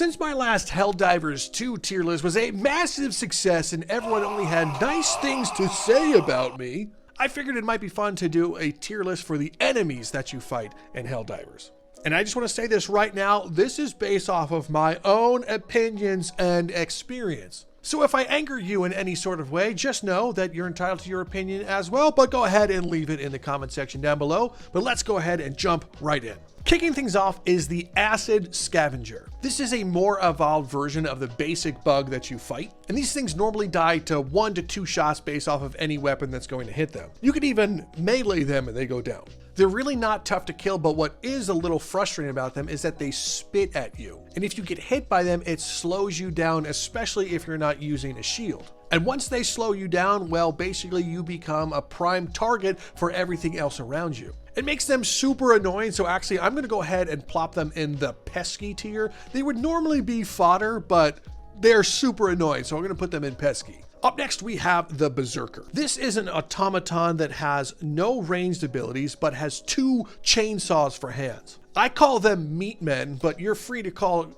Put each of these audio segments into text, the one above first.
Since my last Helldivers 2 tier list was a massive success and everyone only had nice things to say about me, I figured it might be fun to do a tier list for the enemies that you fight in Helldivers. And I just want to say this right now, this is based off of my own opinions and experience. So if I anger you in any sort of way, just know that you're entitled to your opinion as well, but go ahead and leave it in the comment section down below. But let's go ahead and jump right in. Kicking things off is the Acid Scavenger. This is a more evolved version of the basic bug that you fight, and these things normally die to 1 to 2 shots based off of any weapon that's going to hit them. You can even melee them and they go down. They're really not tough to kill, but what is a little frustrating about them is that they spit at you. And if you get hit by them, it slows you down, especially if you're not using a shield. And once they slow you down, well, basically you become a prime target for everything else around you. It makes them super annoying, so actually I'm going to go ahead and plop them in the pesky tier. They would normally be fodder, but they're super annoying, so I'm going to put them in pesky. Up next, we have the Berserker. This is an automaton that has no ranged abilities, but has 2 chainsaws for hands. I call them meat men, but you're free to call them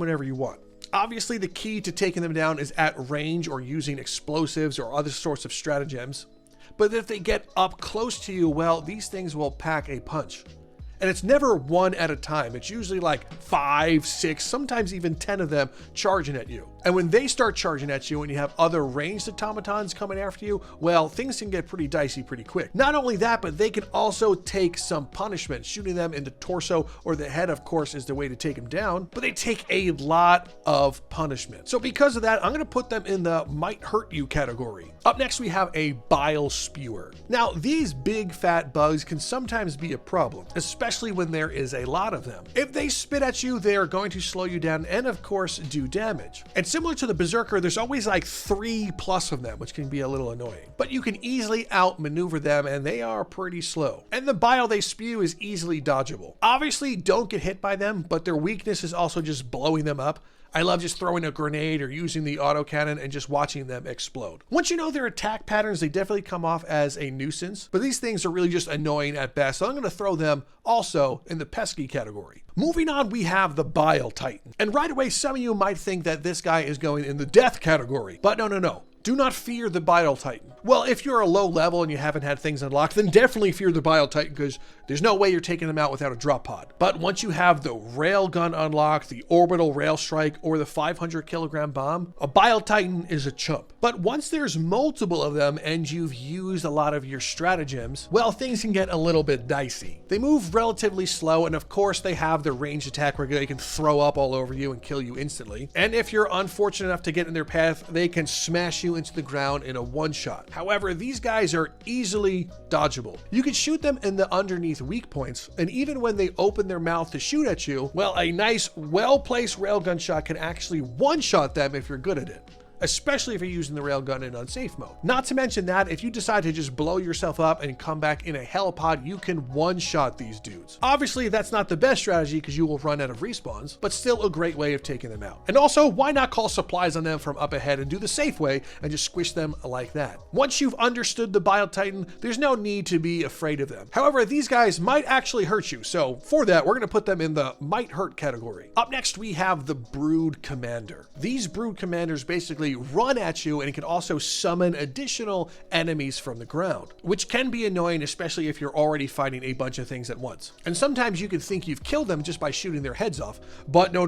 whatever you want. Obviously, the key to taking them down is at range or using explosives or other sorts of stratagems. But if they get up close to you, well, these things will pack a punch. And it's never one at a time. It's usually like 5, 6, sometimes even 10 of them charging at you. And when they start charging at you and you have other ranged automatons coming after you, well, things can get pretty dicey pretty quick. Not only that, but they can also take some punishment. Shooting them in the torso or the head, of course, is the way to take them down, but they take a lot of punishment. So because of that, I'm going to put them in the might hurt you category. Up next, we have a Bile Spewer. Now, these big fat bugs can sometimes be a problem, especially when there is a lot of them. If they spit at you, they are going to slow you down and of course do damage. And similar to the Berserker, there's always like 3+ of them, which can be a little annoying. But you can easily outmaneuver them and they are pretty slow. And the bile they spew is easily dodgeable. Obviously, don't get hit by them, but their weakness is also just blowing them up. I love just throwing a grenade or using the autocannon and just watching them explode. Once you know their attack patterns, they definitely come off as a nuisance, but these things are really just annoying at best, so I'm going to throw them also in the pesky category. Moving on, we have the Bile Titan. And right away, some of you might think that this guy is going in the death category, but no. Do not fear the Bile Titan. Well, if you're a low level and you haven't had things unlocked, then definitely fear the Bile Titan because there's no way you're taking them out without a drop pod. But once you have the railgun unlocked, the orbital rail strike, or the 500 kilogram bomb, a Bile Titan is a chump. But once there's multiple of them and you've used a lot of your stratagems, well, things can get a little bit dicey. They move relatively slow, and of course they have the ranged attack where they can throw up all over you and kill you instantly. And if you're unfortunate enough to get in their path, they can smash you into the ground in a one-shot. However, these guys are easily dodgeable. You can shoot them in the underneath weak points, and even when they open their mouth to shoot at you, well, a nice, well-placed railgun shot can actually one-shot them if you're good at it, especially if you're using the railgun in unsafe mode. Not to mention that if you decide to just blow yourself up and come back in a helipod, you can one-shot these dudes. Obviously, that's not the best strategy because you will run out of respawns, but still a great way of taking them out. And also, why not call supplies on them from up ahead and do the safe way and just squish them like that? Once you've understood the Bile Titan, there's no need to be afraid of them. However, these guys might actually hurt you, so for that, we're going to put them in the might hurt category. Up next, we have the Brood Commander. These Brood Commanders basically run at you, and it can also summon additional enemies from the ground, which can be annoying, especially if you're already fighting a bunch of things at once. And sometimes you can think you've killed them just by shooting their heads off, but no.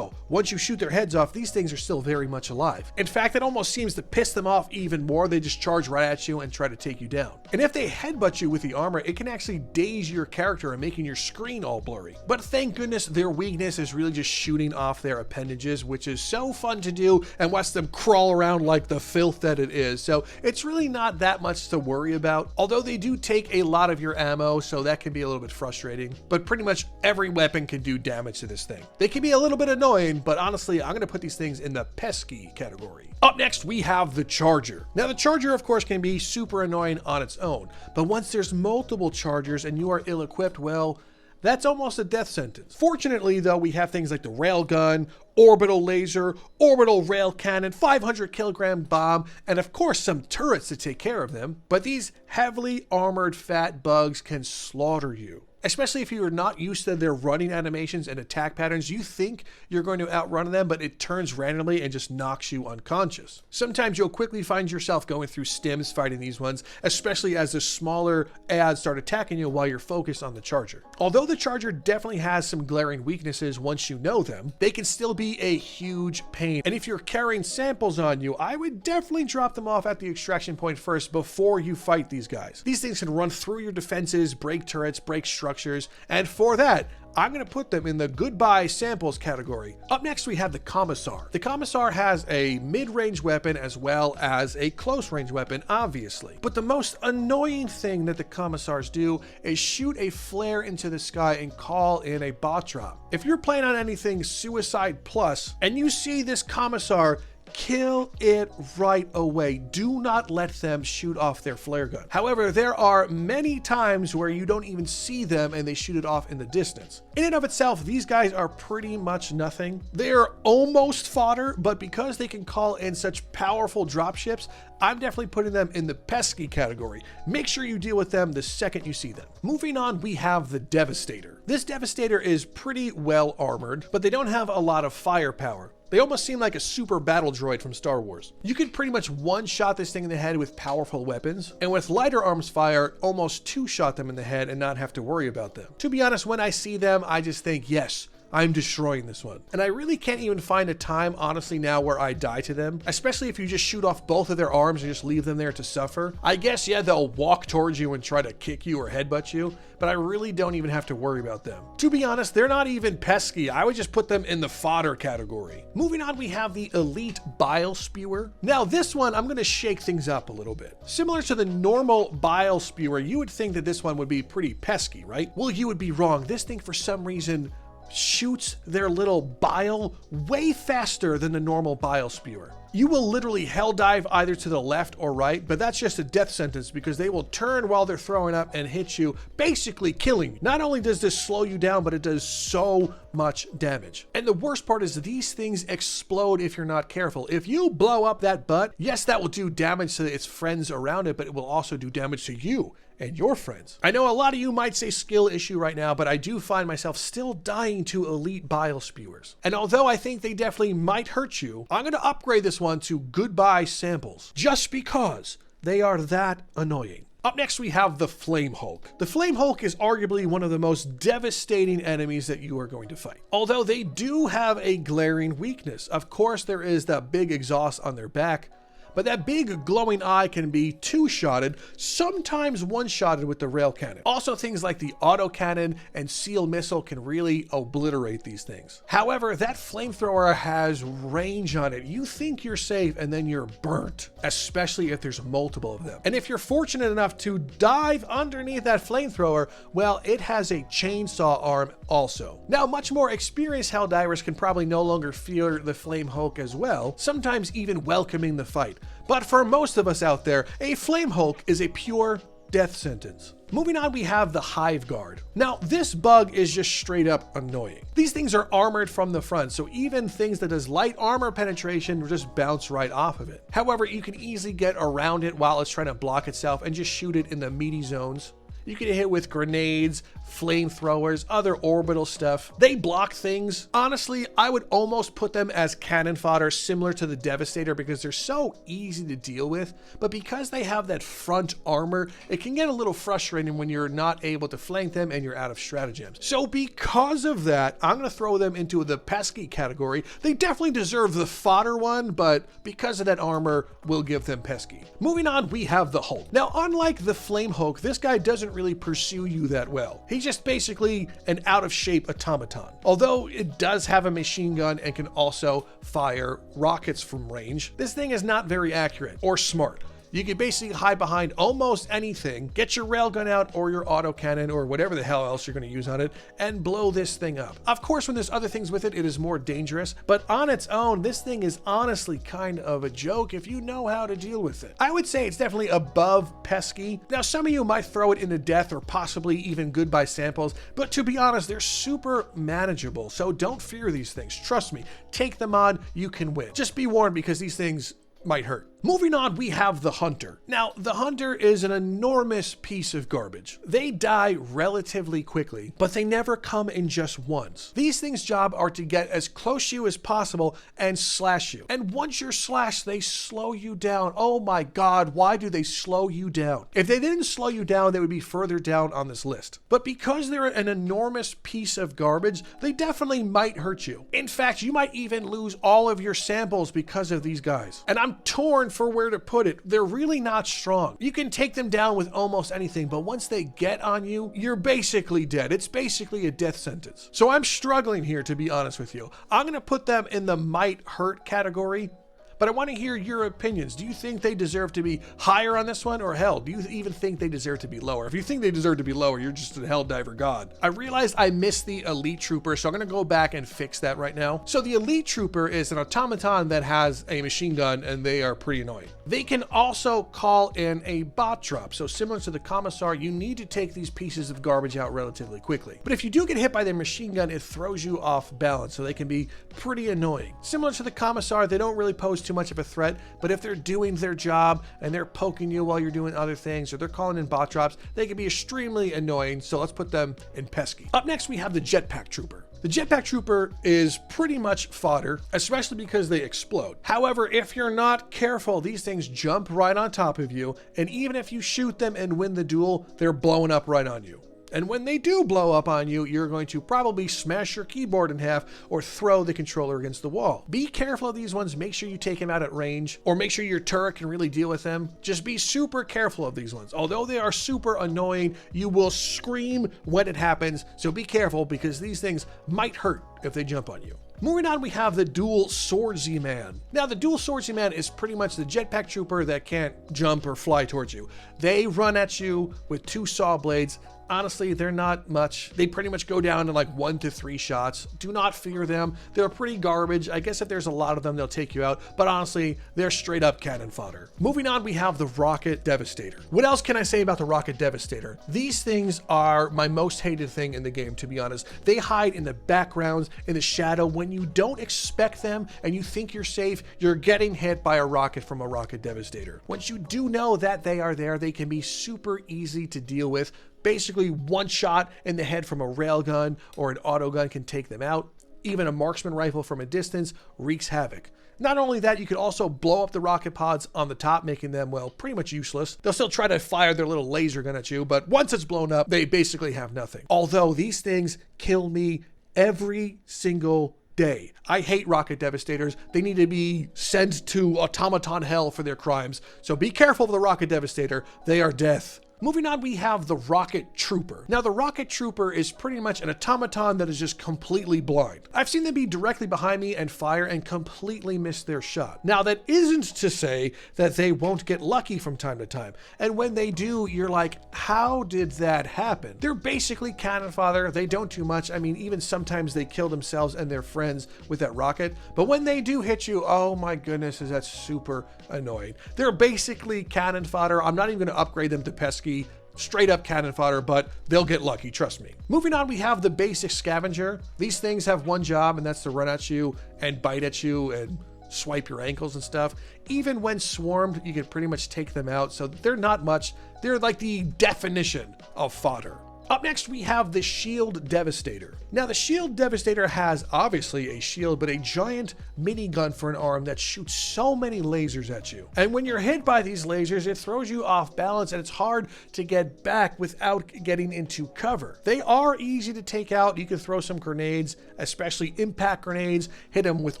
Once you shoot their heads off, these things are still very much alive. In fact, it almost seems to piss them off even more. They just charge right at you and try to take you down. And if they headbutt you with the armor, it can actually daze your character and making your screen all blurry. But thank goodness their weakness is really just shooting off their appendages, which is so fun to do and lets them crawl around like the filth that it is. So it's really not that much to worry about, although they do take a lot of your ammo, so that can be a little bit frustrating. But pretty much every weapon can do damage to this thing. They can be a little bit annoying, but honestly, I'm going to put these things in the pesky category. Up next, we have the Charger. Now, the Charger, of course, can be super annoying on its own, but once there's multiple Chargers and you are ill-equipped, well, that's almost a death sentence. Fortunately, though, we have things like the railgun, orbital laser, orbital rail cannon, 500 kilogram bomb, and of course some turrets to take care of them. But these heavily armored fat bugs can slaughter you. especially if you are not used to their running animations and attack patterns. You think you're going to outrun them, but it turns randomly and just knocks you unconscious. Sometimes you'll quickly find yourself going through stims fighting these ones, especially as the smaller ads start attacking you while you're focused on the charger. Although the charger definitely has some glaring weaknesses once you know them, they can still be a huge pain. And if you're carrying samples on you, I would definitely drop them off at the extraction point first before you fight these guys. These things can run through your defenses, break turrets, break structures, and for that, I'm going to put them in the goodbye samples category. Up next, we have the Commissar. The Commissar has a mid-range weapon as well as a close-range weapon, obviously. But the most annoying thing that the Commissars do is shoot a flare into the sky and call in a bot drop. If you're playing on anything Suicide Plus and you see this Commissar, kill it right away. Do not let them shoot off their flare gun. However, there are many times where you don't even see them and they shoot it off in the distance. In and of itself, these guys are pretty much nothing. They're almost fodder, but because they can call in such powerful dropships, I'm definitely putting them in the pesky category. Make sure you deal with them the second you see them. Moving on, we have the Devastator. This Devastator is pretty well armored, but they don't have a lot of firepower. They almost seem like a super battle droid from Star Wars. You could pretty much one-shot this thing in the head with powerful weapons, and with lighter arms fire, almost two-shot them in the head and not have to worry about them. To be honest, when I see them, I just think, yes, I'm destroying this one. And I really can't even find a time, honestly, now where I die to them, especially if you just shoot off both of their arms and just leave them there to suffer. I guess, yeah, they'll walk towards you and try to kick you or headbutt you, but I really don't even have to worry about them. To be honest, they're not even pesky. I would just put them in the fodder category. Moving on, we have the elite Bile Spewer. Now this one, I'm gonna shake things up a little bit. Similar to the normal Bile Spewer, you would think that this one would be pretty pesky, right? Well, you would be wrong. This thing, for some reason, shoots their little bile way faster than the normal Bile Spewer. You will literally hell dive either to the left or right, but that's just a death sentence because they will turn while they're throwing up and hit you, basically killing you. Not only does this slow you down, but it does so much damage. And the worst part is these things explode if you're not careful. If you blow up that butt, yes, that will do damage to its friends around it, but it will also do damage to you and your friends. I know a lot of you might say skill issue right now, but I do find myself still dying to elite Bile Spewers. And although I think they definitely might hurt you, I'm going to upgrade this one to goodbye samples, just because they are that annoying. Up next, we have the Flame Hulk. The Flame Hulk is arguably one of the most devastating enemies that you are going to fight. Although they do have a glaring weakness. Of course, there is that big exhaust on their back, but that big glowing eye can be two-shotted, sometimes one-shotted with the rail cannon. Also, things like the auto cannon and seal missile can really obliterate these things. However, that flamethrower has range on it. You think you're safe and then you're burnt, especially if there's multiple of them. And if you're fortunate enough to dive underneath that flamethrower, well, it has a chainsaw arm also. Now, much more experienced Helldivers can probably no longer fear the Flame Hulk as well, sometimes even welcoming the fight. But for most of us out there, a Flame Hulk is a pure death sentence. Moving on, we have the Hive Guard. Now, this bug is just straight up annoying. These things are armored from the front, so even things that does light armor penetration just bounce right off of it. However, you can easily get around it while it's trying to block itself and just shoot it in the meaty zones. You can hit with grenades, flamethrowers, other orbital stuff. They block things. Honestly, I would almost put them as cannon fodder, similar to the Devastator, because they're so easy to deal with. But because they have that front armor, it can get a little frustrating when you're not able to flank them and you're out of stratagems. So because of that, I'm going to throw them into the pesky category. They definitely deserve the fodder one, but because of that armor, we'll give them pesky. Moving on, we have the Hulk. Now, unlike the Flame Hulk, this guy doesn't really pursue you that well. He's just basically an out-of-shape automaton. Although it does have a machine gun and can also fire rockets from range, this thing is not very accurate or smart. You can basically hide behind almost anything, get your railgun out or your autocannon or whatever the hell else you're going to use on it, and blow this thing up. Of course, when there's other things with it, it is more dangerous, but on its own, this thing is honestly kind of a joke if you know how to deal with it. I would say it's definitely above pesky. Now, some of you might throw it into death or possibly even goodbye samples, but to be honest, they're super manageable, so don't fear these things. Trust me, take them on, you can win. Just be warned because these things might hurt. Moving on, we have the Hunter. Now, the Hunter is an enormous piece of garbage. They die relatively quickly, but they never come in just once. These things' job are to get as close to you as possible and slash you. And once you're slashed, they slow you down. Oh my God, why do they slow you down? If they didn't slow you down, they would be further down on this list. But because they're an enormous piece of garbage, they definitely might hurt you. In fact, you might even lose all of your samples because of these guys. And I'm torn for where to put it. They're really not strong. You can take them down with almost anything, but once they get on you, you're basically dead. It's basically a death sentence. So I'm struggling here, to be honest with you. I'm gonna put them in the might hurt category, but I want to hear your opinions. Do you think they deserve to be higher on this one, or hell, do you even think they deserve to be lower? If you think they deserve to be lower, you're just a Helldiver god. I realized I missed the Elite Trooper, so I'm going to go back and fix that right now. So the Elite Trooper is an automaton that has a machine gun, and they are pretty annoying. They can also call in a bot drop. So similar to the Commissar, you need to take these pieces of garbage out relatively quickly. But if you do get hit by their machine gun, it throws you off balance, so they can be pretty annoying. Similar to the Commissar, they don't really pose too much of a threat, but if they're doing their job and they're poking you while you're doing other things, or they're calling in bot drops, they can be extremely annoying, so let's put them in pesky. Up next, we have the Jetpack Trooper. The Jetpack Trooper is pretty much fodder, especially because they explode. However, if you're not careful, these things jump right on top of you, and even if you shoot them and win the duel, they're blowing up right on you. And when they do blow up on you, you're going to probably smash your keyboard in half or throw the controller against the wall. Be careful of these ones. Make sure you take them out at range, or make sure your turret can really deal with them. Just be super careful of these ones. Although they are super annoying, you will scream when it happens. So be careful, because these things might hurt if they jump on you. Moving on, we have the Dual Swordsman. Now, the Dual Swordsman is pretty much the Jetpack Trooper that can't jump or fly towards you. They run at you with 2 saw blades. Honestly, they're not much. They pretty much go down to like 1 to 3 shots. Do not fear them. They're pretty garbage. I guess if there's a lot of them, they'll take you out. But honestly, they're straight up cannon fodder. Moving on, we have the Rocket Devastator. What else can I say about the Rocket Devastator? These things are my most hated thing in the game, to be honest. They hide in the backgrounds, in the shadow. When you don't expect them and you think you're safe, you're getting hit by a rocket from a Rocket Devastator. Once you do know that they are there, they can be super easy to deal with. Basically, one shot in the head from a railgun or an autogun can take them out. Even a marksman rifle from a distance wreaks havoc. Not only that, you could also blow up the rocket pods on the top, making them, well, pretty much useless. They'll still try to fire their little laser gun at you, but once it's blown up, they basically have nothing. Although these things kill me every single day. I hate Rocket Devastators. They need to be sent to automaton hell for their crimes. So be careful of the Rocket Devastator. They are death. Moving on, we have the Rocket Trooper. Now, the Rocket Trooper is pretty much an automaton that is just completely blind. I've seen them be directly behind me and fire and completely miss their shot. Now, that isn't to say that they won't get lucky from time to time. And when they do, you're like, how did that happen? They're basically cannon fodder. They don't do much. I mean, even sometimes they kill themselves and their friends with that rocket. But when they do hit you, oh my goodness, is that super annoying. They're basically cannon fodder. I'm not even going to upgrade them to pesky. Straight up cannon fodder, but they'll get lucky, trust me. Moving on, we have the basic Scavenger. These things have one job, and that's to run at you and bite at you and swipe your ankles and stuff. Even when swarmed, you can pretty much take them out, so they're not much. They're like the definition of fodder. Up next, we have the Shield Devastator. Now, the Shield Devastator has obviously a shield, but a giant minigun for an arm that shoots so many lasers at you. And when you're hit by these lasers, it throws you off balance, and it's hard to get back without getting into cover. They are easy to take out. You can throw some grenades, especially impact grenades, hit them with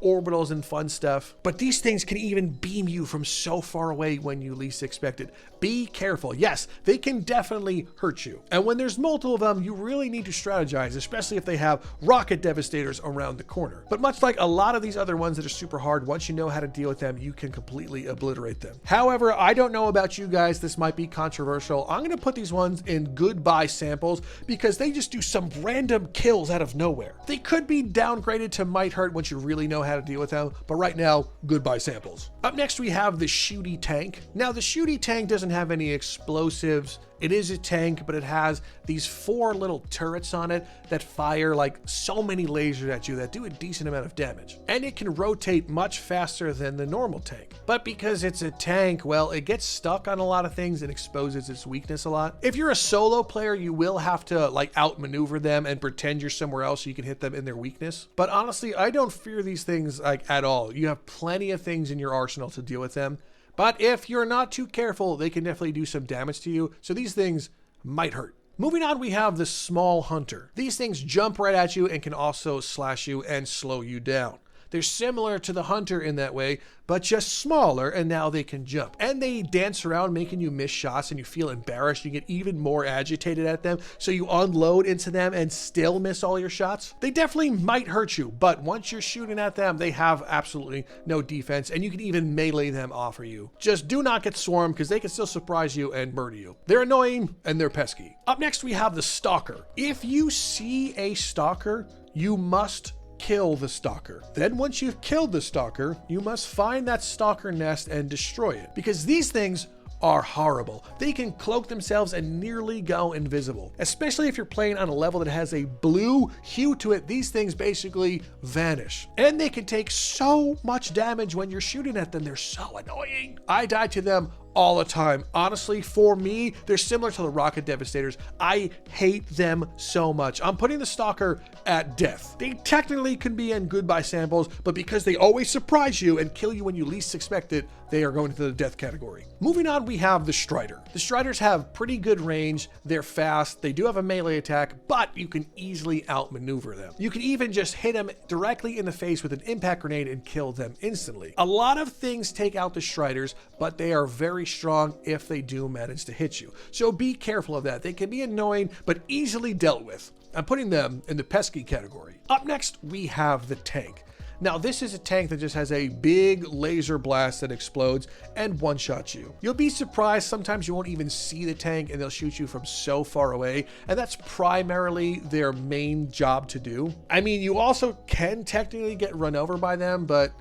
orbitals and fun stuff. But these things can even beam you from so far away when you least expect it. Be careful. Yes, they can definitely hurt you. And when there's multiple of them, you really need to strategize, especially if they have rocket devastators around the corner. But much like a lot of these other ones that are super hard, once you know how to deal with them, you can completely obliterate them. However, I don't know about you guys, this might be controversial. I'm going to put these ones in goodbye samples because they just do some random kills out of nowhere. They could be downgraded to might hurt once you really know how to deal with them, but right now, goodbye samples. Up next, we have the Shooty Tank. Now, the Shooty Tank doesn't have any explosives. It is a tank, but it has these 4 little turrets on it that fire like so many lasers at you that do a decent amount of damage. And it can rotate much faster than the normal tank. But because it's a tank, well, it gets stuck on a lot of things and exposes its weakness a lot. If you're a solo player, you will have to like outmaneuver them and pretend you're somewhere else so you can hit them in their weakness. But honestly, I don't fear these things like at all. You have plenty of things in your arsenal to deal with them. But if you're not too careful, they can definitely do some damage to you. So these things might hurt. Moving on, we have the Smol Hunter. These things jump right at you and can also slash you and slow you down. They're similar to the Hunter in that way, but just smaller, and now they can jump. And they dance around making you miss shots and you feel embarrassed. You get even more agitated at them, so you unload into them and still miss all your shots. They definitely might hurt you, but once you're shooting at them, they have absolutely no defense, and you can even melee them off of you. Just do not get swarmed, because they can still surprise you and murder you. They're annoying and they're pesky. Up next, we have the Stalker. If you see a Stalker, you must kill the Stalker. Then once you've killed the Stalker, you must find that Stalker nest and destroy it, because these things are horrible. They can cloak themselves and nearly go invisible. Especially if you're playing on a level that has a blue hue to it, these things basically vanish. And they can take so much damage when you're shooting at them. They're so annoying. I die to them all the time. Honestly, for me, they're similar to the rocket devastators. I hate them so much. I'm putting the Stalker at death. They technically can be in goodbye samples, but because they always surprise you and kill you when you least expect it, they are going to the death category. Moving on, we have the Strider. The Striders have pretty good range. They're fast. They do have a melee attack, but you can easily outmaneuver them. You can even just hit them directly in the face with an impact grenade and kill them instantly. A lot of things take out the Striders, but they are very strong if they do manage to hit you. So be careful of that. They can be annoying, but easily dealt with. I'm putting them in the pesky category. Up next, we have the tank. Now, this is a tank that just has a big laser blast that explodes and one-shots you. You'll be surprised, sometimes you won't even see the tank and they'll shoot you from so far away, and that's primarily their main job to do. I mean, you also can technically get run over by them, but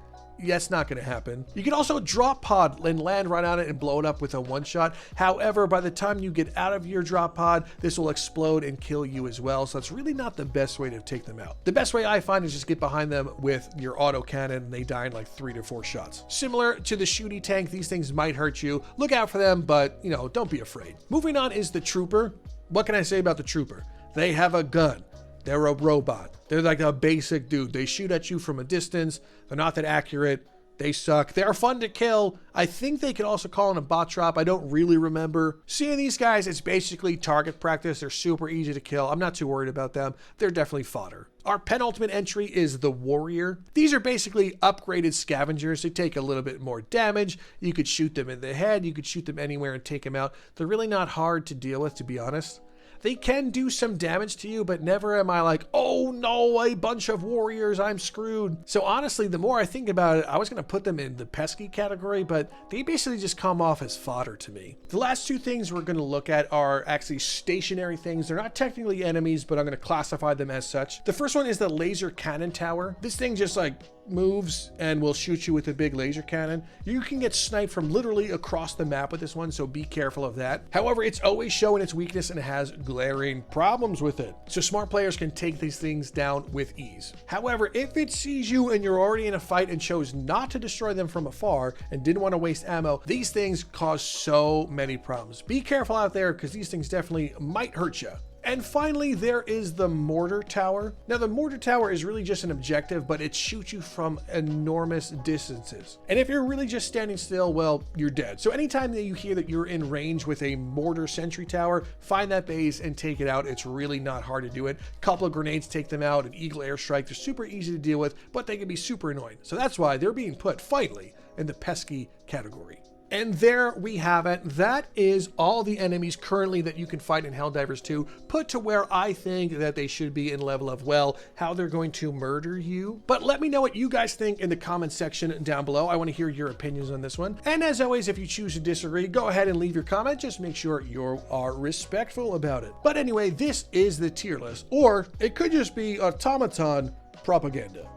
that's not going to happen. You can also drop pod and land right on it and blow it up with a one-shot. However, by the time you get out of your drop pod, this will explode and kill you as well. So it's really not the best way to take them out. The best way I find is just get behind them with your auto cannon and they die in like 3 to 4 shots. Similar to the shooty tank, these things might hurt you. Look out for them, but you know, don't be afraid. Moving on is the Trooper. What can I say about the Trooper? They have a gun. They're a robot. They're like a basic dude. They shoot at you from a distance. They're not that accurate. They suck. They're fun to kill. I think they could also call in a bot drop. I don't really remember. Seeing these guys, it's basically target practice. They're super easy to kill. I'm not too worried about them. They're definitely fodder. Our penultimate entry is the Warrior. These are basically upgraded scavengers. They take a little bit more damage. You could shoot them in the head. You could shoot them anywhere and take them out. They're really not hard to deal with, to be honest. They can do some damage to you, but never am I like, oh no, a bunch of warriors, I'm screwed. So honestly, the more I think about it, I was going to put them in the pesky category, but they basically just come off as fodder to me. The last 2 things we're going to look at are actually stationary things. They're not technically enemies, but I'm going to classify them as such. The first one is the laser cannon tower. This thing just like moves and will shoot you with a big laser cannon. You can get sniped from literally across the map with this one, so be careful of that. However, it's always showing its weakness and it has glaring problems with it. So smart players can take these things down with ease. However, if it sees you and you're already in a fight and chose not to destroy them from afar and didn't want to waste ammo, these things cause so many problems. Be careful out there because these things definitely might hurt you. And finally, there is the Mortar Tower. Now, the Mortar Tower is really just an objective, but it shoots you from enormous distances. And if you're really just standing still, well, you're dead. So anytime that you hear that you're in range with a Mortar Sentry Tower, find that base and take it out. It's really not hard to do it. A couple of grenades take them out, an Eagle airstrike. They're super easy to deal with, but they can be super annoying. So that's why they're being put, finally, in the pesky category. And there we have it. That is all the enemies currently that you can fight in Helldivers 2, put to where I think that they should be in level of, well, how they're going to murder you. But let me know what you guys think in the comment section down below. I want to hear your opinions on this one. And as always, if you choose to disagree, go ahead and leave your comment. Just make sure you are respectful about it. But anyway, this is the tier list, or it could just be automaton propaganda.